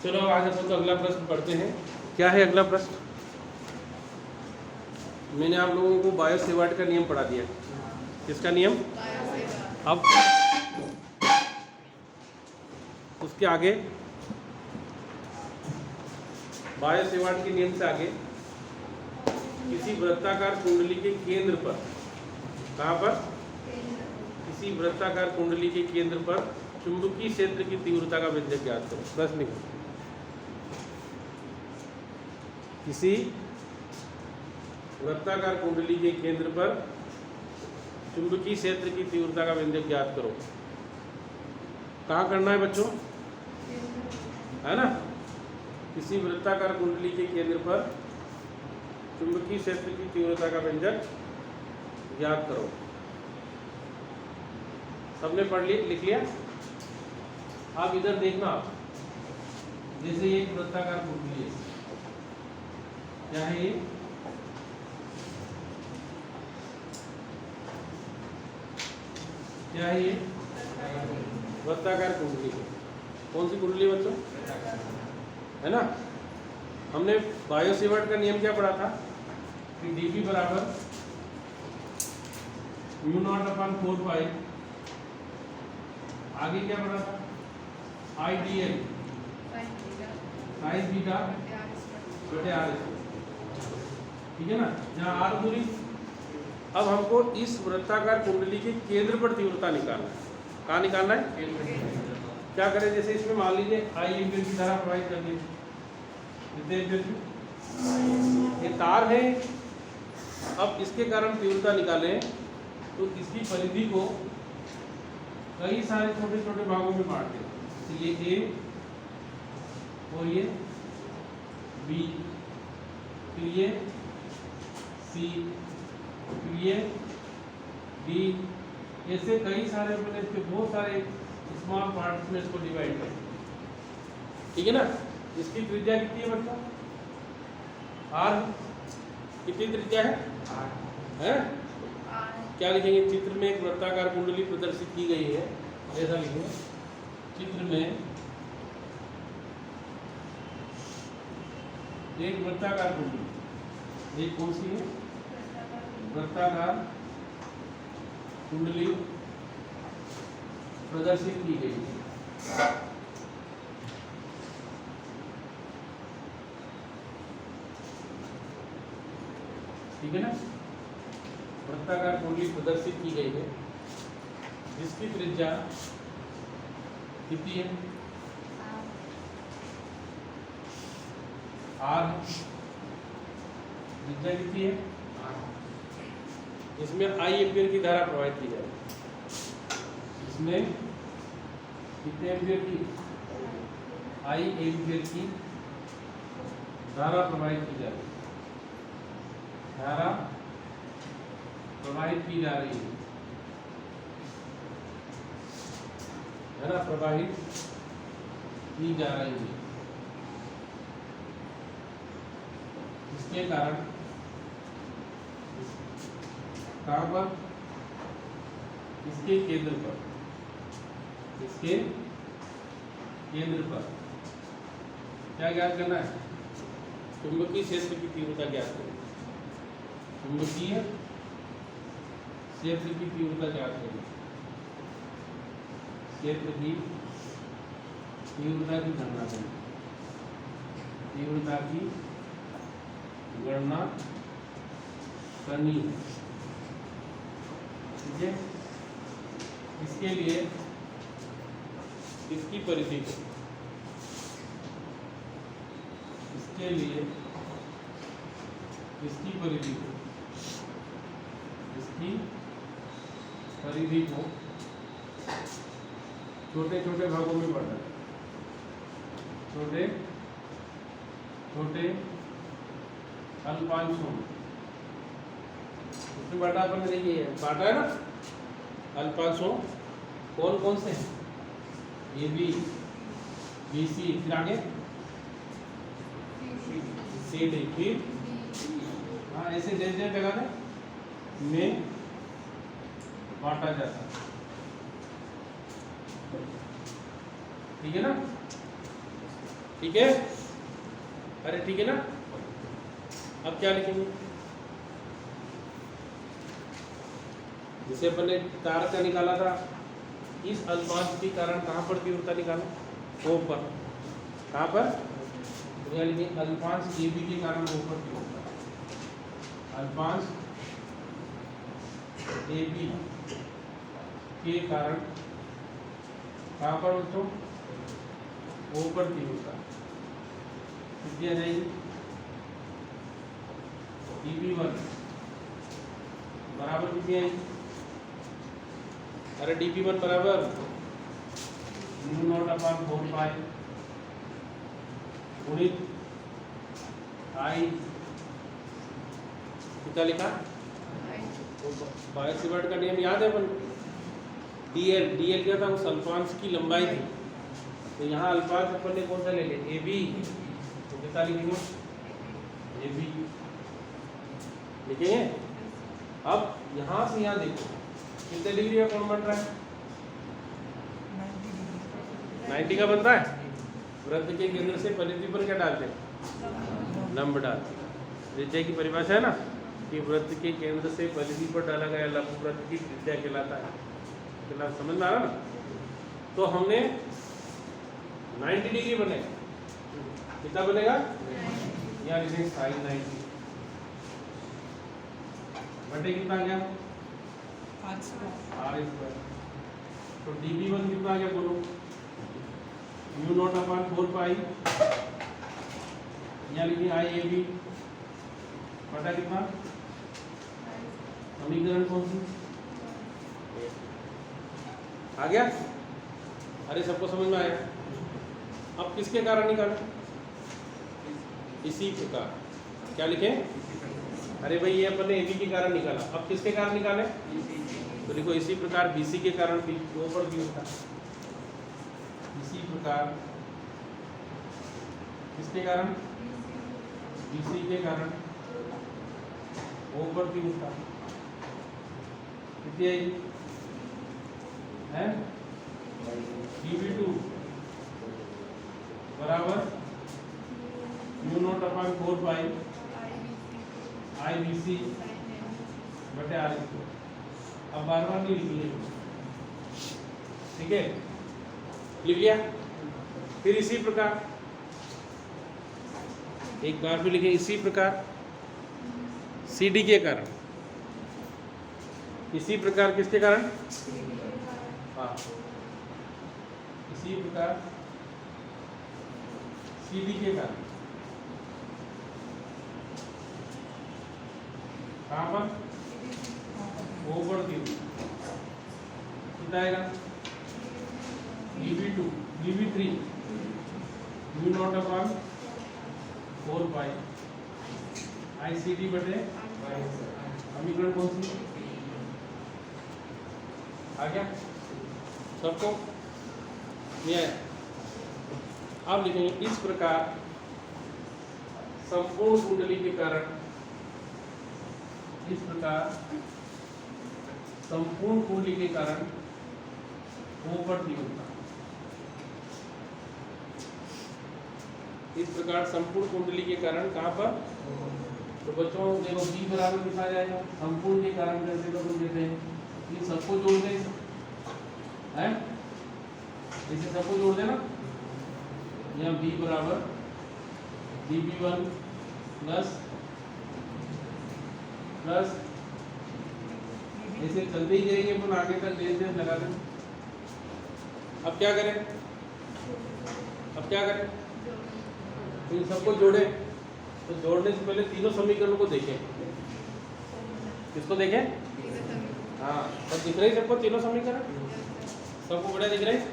चलो आज अपन तो अगला प्रश्न पढ़ते हैं। क्या है अगला प्रश्न? मैंने आप लोगों को बायो सेवार्ट का नियम पढ़ा दिया। किसका नियम? अब उसके आगे बायो सेवार्ट के नियम से आगे किसी वृत्ताकार कुंडली के केंद्र पर, कहाँ पर? किसी वृत्ताकार कुंडली के केंद्र पर चुंबकीय क्षेत्र की तीव्रता का व्यंजक ज्ञात करो। प्रश्न लिखो। किसी वृत्ताकार कुंडली के केंद्र पर चुंबकीय क्षेत्र की तीव्रता का व्यंजक ज्ञात करो। कहाँ करना है बच्चों? है ना? किसी वृत्ताकार कुंडली के केंद्र पर चुंबकीय क्षेत्र की तीव्रता का व्यंजक ज्ञात करो। सबने पढ़ लिया, लिख लिया? आप इधर देखना, जैसे ये एक वृत्ताकार कुंडली है, क्या है ये? क्या है ये? वृत्ताकार कुंडली है। कौन सी कुंडली बच्चों? है ना? हमने बायो सेवार्ट का नियम क्या पढ़ा था कि dP बराबर μ0/4 पाई, आगे क्या पढ़ा था? IDL साइन बीटा बटे R, ठीक है ना? जहाँ R दूरी। अब हमको इस वृत्ताकार कुंडली के केंद्र पर तीव्रता निकालना है। कहाँ निकालना है? क्या करें? जैसे इसमें मान लीजिए I एम्पीयर की धारा प्रवाहित कर दी, कितने एम्पीयर की? ये तार है। अब इसके कारण तीव्रता निकालें तो इसकी परिधि को कई सारे छोटे छोटे भागों में बांट दें। तो ये A और ये B, फिर ये C, फिर ये D, ऐसे कई सारे मैंने इसके बहुत सारे स्मॉल पार्ट्स में इसको डिवाइड कर, ठीक है ना? इसकी त्रिज्या कितनी है बच्चों? R। कितनी त्रिज्या है? है? क्या लिखेंगे? चित्र में एक वृत्ताकार कुंडली प्रदर्शित की गई है, ऐसा लिखेंगे। चित्र में एक वृत्ताकार कुंडली, एक कौन सी है? वृत्ताकार कुंडली प्रदर्शित की गई है। ठीक है ना? वृत्ताकार कुंडली प्रदर्शित की गई है जिसकी त्रिज्या कितनी है? R। त्रिज्या कितनी है? इसमें I एम्पीयर की धारा प्रवाहित की जाए। इसमें कितने एम्पीयर की? I एम्पीयर की धारा प्रवाहित की जाए। धारा प्रवाहित की जा रही है ना? प्रवाहित की जा रही है। इसके कारण कहाँ पर? इसके केंद्र पर, इसके केंद्र पर क्या ज्ञात करना है? चुंबकीय क्षेत्र की तीव्रता ज्ञात करनी। चुंबकीय क्षेत्र की तीव्रता ज्ञात करनी। क्षेत्र की तीव्रता की गणना करनी। तीव्रता की गणना करनी है, ठीक है? इसके लिए इसकी परिधि को, इसके लिए इसकी परिधि को, इसकी परिधि को छोटे छोटे भागों में बांटा। छोटे छोटे अल्पांशों में उसमें बांटा। अपन ने देखिए बांटा है ना अल्पांशों। कौन कौन से हैं? AB, BC, फिर आगे CD, फिर हाँ, ऐसे जैसे जैसे जगह में बांटा जाता है, ठीक है ना? ठीक है, अरे ठीक है ना। अब क्या लिखेंगे, जिसे अपन ने तार का निकाला था, इस अल्पांश के कारण कहाँ पर तीव्रता निकाला, ओ पर, कहाँ पर, तो यहाँ लिखेंगे अल्पांश ए बी के कारण ओ पर तीव्रता, अल्पांश ए बी के कारण कहाँ पर बच्चों, ओ पर तीव्रता कितनी आ जाएगी, dp1 बराबर कितनी आएगी, अरे dp1 बराबर म्यू नॉट अपॉन 4 पाई गुणित आई, कितना लिखा, बायस सिवर्ट का नियम याद है अपन, dl क्या था, उस अल्पांश की लंबाई थी, तो यहाँ अल्पांश अपन ने कौन सा ले लिया, ab, तो कितना लिखेंगे, ab लिखेंगे। अब यहाँ से यहाँ देखो कितने डिग्री का कोण बन रहा है, 90 का बन रहा है। वृत्त के केंद्र से परिधि पर क्या डालते हैं, लंब डालते हैं। त्रिज्या की परिभाषा है ना कि वृत्त के केंद्र से परिधि पर डाला गया लंब वृत्त की त्रिज्या कहलाता है, समझ में आ रहा ना। तो हमने 90 डिग्री बनेगा, कितना बनेगा, यहाँ लिखेंगे sin 90 बटे कितना आ गया, r², तो dp1 कितना आ गया बोलो, म्यू नॉट अपॉन 4 पाई, यहाँ लिखिए IAB बटा कितना, समीकरण कौन सी आ गया, अरे सबको समझ में आया। अब किसके कारण निकालें, इसी प्रकार, क्या लिखें, अरे भाई ये अपन ने AB के कारण निकाला, अब किसके कारण निकालें, तो लिखो इसी प्रकार BC के कारण O पर भी होता है, इसी प्रकार किसके कारण, BC के कारण O पर भी होता है, कितनी आएगी है, dB2 बराबर म्यू नॉट अपॉन 4 पाई IBC बटे r²। अब बार बार नहीं लिखिए, ठीक है, लिख लिया। फिर इसी प्रकार एक बार भी लिखे, इसी प्रकार CD के कारण, इसी प्रकार किसके कारण, हाँ इसी प्रकार CD के कारण, कहाँ पर, O पर कितना आएगा, dB2 dB3 mu naught upon 4 पाई ICD बटे, समीकरण कौन सी आ गया सबको, ये अब लिखेंगे इस प्रकार संपूर्ण कुंडली के कारण, इस प्रकार संपूर्ण कुंडली के कारण O पर तीव्रता, इस प्रकार संपूर्ण कुंडली के कारण कहाँ पर, तो बच्चों देखो B बराबर लिखा जाएगा, संपूर्ण के कारण कैसे लोग देते हैं, ये सबको जोड़ दें है, इसे सबको जोड़ देना, यहाँ B बराबर dB1 प्लस ऐसे चलते ही जाएंगे अपन आगे तक, डेल लगा दें। अब क्या करें, तो इन सबको जोड़े, तो जोड़ने से पहले तीनों समीकरणों को देखें, किसको देखें, हाँ सब दिख रहे हैं सबको, तीनों समीकरण सबको बड़ा दिख रहे हैं,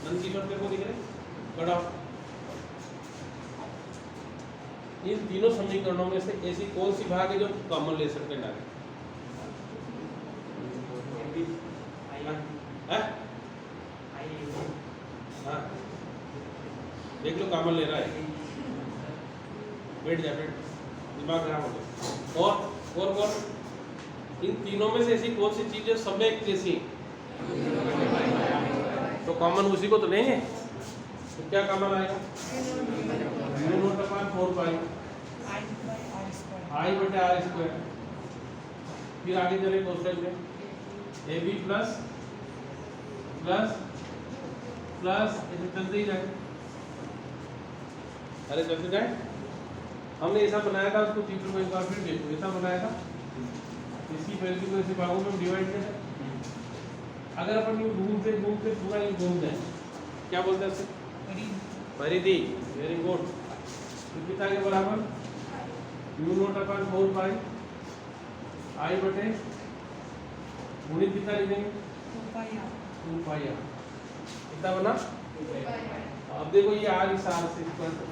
नंद को दिख रहे बड़ा। इन तीनों समीकरणों में से ऐसी कौन सी भाग है जो कॉमन ले सकते हैं, हाँ देख लो कॉमन ले रहा है, बैठ जा, दिमाग खराब हो गया। और इन तीनों में से ऐसी कौन सी चीज है सब एक जैसी, तो कॉमन उसी को तो लेंगे, तो क्या कॉमन आएगा? Mu naught upon 4 pi i बटे आर स्क्वायर। फिर आगे चले क्वेश्चन में, a b plus plus plus ऐसे चलते ही जाए। अरे चलते जाए, हमने ऐसा बनाया था, उसको चित्र को एक बार फिर देखो, ऐसा बनाया था, इसकी वैल्यू को ऐसे भागों में डिवाइड किया। अगर अपन ये घूमते घूमते पूरा ये घूम जाए, क्या बोलते हैं उसे? परिधि। Very good. कितना के बराबर? Mu naught upon 4 pi i बटे गुणित कितना लिखेंगे? 2 पाई आर। कितना बना? अब देखो ये आर इस आर से स्क्वायर से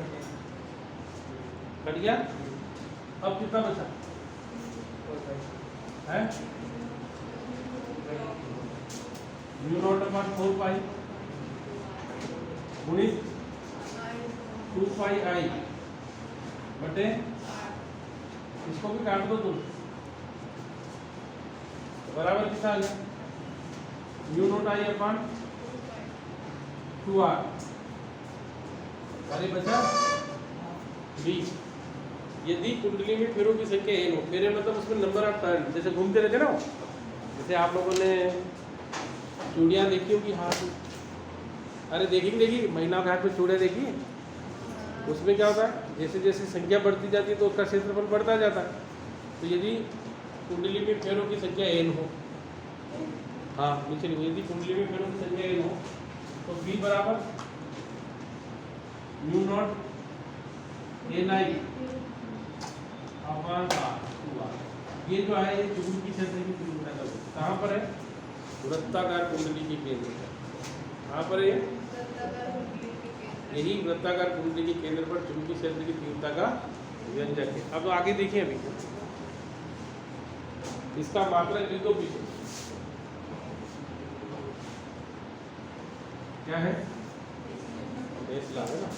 कट गया। अब कितना बचा है? म्यू नॉट अपॉन 4 पाई गुणित 2 पाई आई बटे, इसको भी काट दो तुम, बराबर कितना आ गया? Mu naught i upon 2 r. अरे बचा बी। यदि कुंडली में फेरों की संख्या n हो, फेरे मतलब उसमें नंबर ऑफ टर्न, जैसे घूमते रहते ना, जैसे आप लोगों ने चूड़ियाँ देखी होगी हाथ में, अरे देखी महिलाओं के हाथ में चूड़ियाँ देखी, उसमें क्या होता है, जैसे जैसे संख्या बढ़ती जाती है तो उसका क्षेत्रफल बढ़ता जाता है। तो यदि कुंडली में फेरों की संख्या n हो, हाँ नीचे लिखो, यदि कुंडली में फेरों की संख्या n हो तो b बराबर mu naught n i upon r. ये जो है ये चुंबकीय क्षेत्र की तीव्रता का, कहाँ पर है? वृत्ताकार कुंडली के केंद्र पर। कहाँ पर है? यही वृत्ताकार कुंडली के केंद्र पर चुंबकीय क्षेत्र की तीव्रता का व्यंजक है। अब आगे देखिए, अभी इसका मात्रक लिख दो पीछे, क्या है? टेस्ला है ना।